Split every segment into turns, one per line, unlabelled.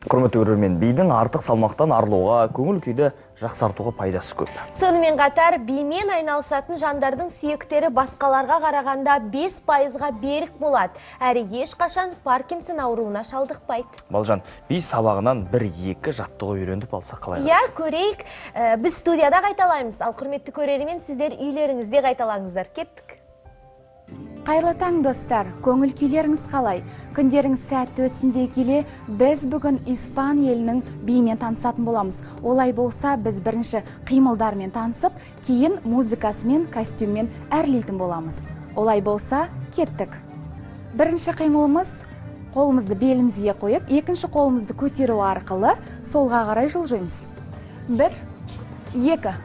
Құрметті көрермен, бидің артық салмақтан арылуға, көңіл күйді жақсартуға пайдасы көп.
Сонымен қатар, бимен айналысатын жандардың сүйектері басқаларға қарағанда 5%-ға берік болады. Әрі ешқашан Паркинсон ауруына шалдықпайды.
Балжан, би сабағынан 1-2 жаттығу үйреніп алса қалай?
Иә, көрейік. Біз студияда қайталаймыз. Ал құрметті көрермен, сіздер үйлеріңізде қайталаңыздар. Кеттік.
Қайырлы таң, достар, көңіл күйлеріңіз қалай? Күндеріңіз сәтті өтсін келе, біз бүгін Испан елінің биімен танысатын боламыз. Олай болса, біз бірінші қимылдармен танысып, кейін музыкасымен, костюммен әрлейтін боламыз. Олай болса, кеттік. Бірінші қимылымыз қолымызды белімізге қойып, екінші қолымызды көтеру арқылы солға қарай жылжимыз. 1, 2,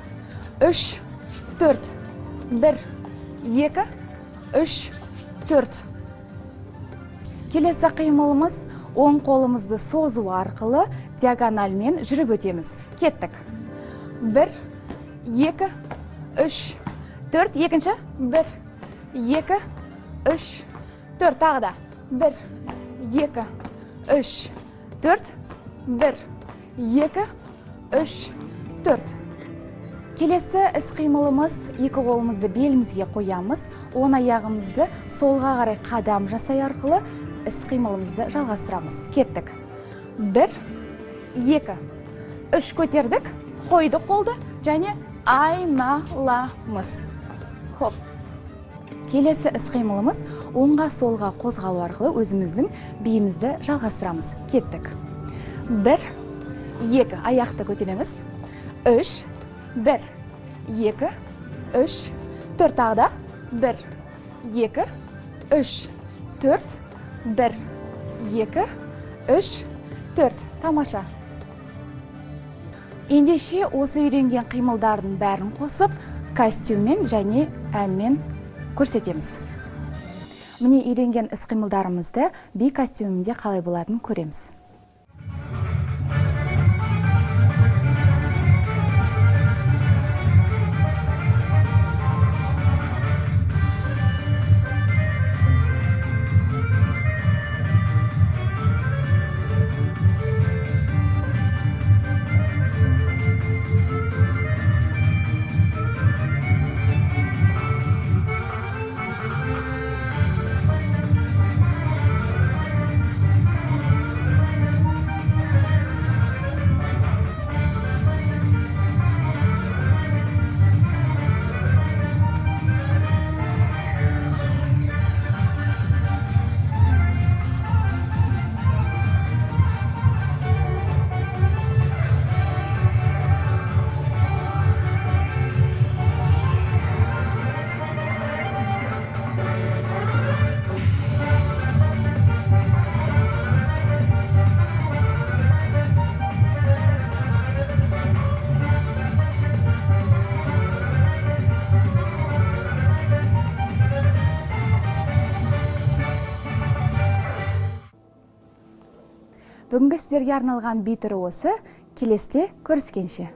3, 4, 1, 2, 3, 4. Келесі қимылымыз оң қолымызды созу арқылы диагоналмен жүріп өтеміз. Кеттік. 1, 2, 3, 4. Екінші. 1, 2, 3, 4. Тағы да. 1, 2, 3, 4. 1, 2, 3, 4. Келесі іс-қимылымыз екі қолымызды белімізге қоямыз, оң аяғымызды солға қарай қадам жасай арқылы іс-қимылымызды жалғастырамыз. Кеттік. 1, 2, 3 көтердік, қойдық қолды және айналамыз. Хоп. Келесі іс-қимылымыз оңға солға қозғалу арқылы өзіміздің биімізді жалғастырамыз. Кеттік. 1, 2, аяқты көтереміз. 3, 1, 2, 3, 4. Тағы да. 1, 2, 3, 4. 1, 2, 3, 4. Тамаша. Ендеше осы үйренген қимылдардың бәрін қосып, костюммен және әнмен көрсетеміз. Міне үйренген іс-қимылдарымызды би костюмінде қалай болатынын көреміз. Бүгінгі сіздерге арналған би түрі осы. Келесте көріскенше.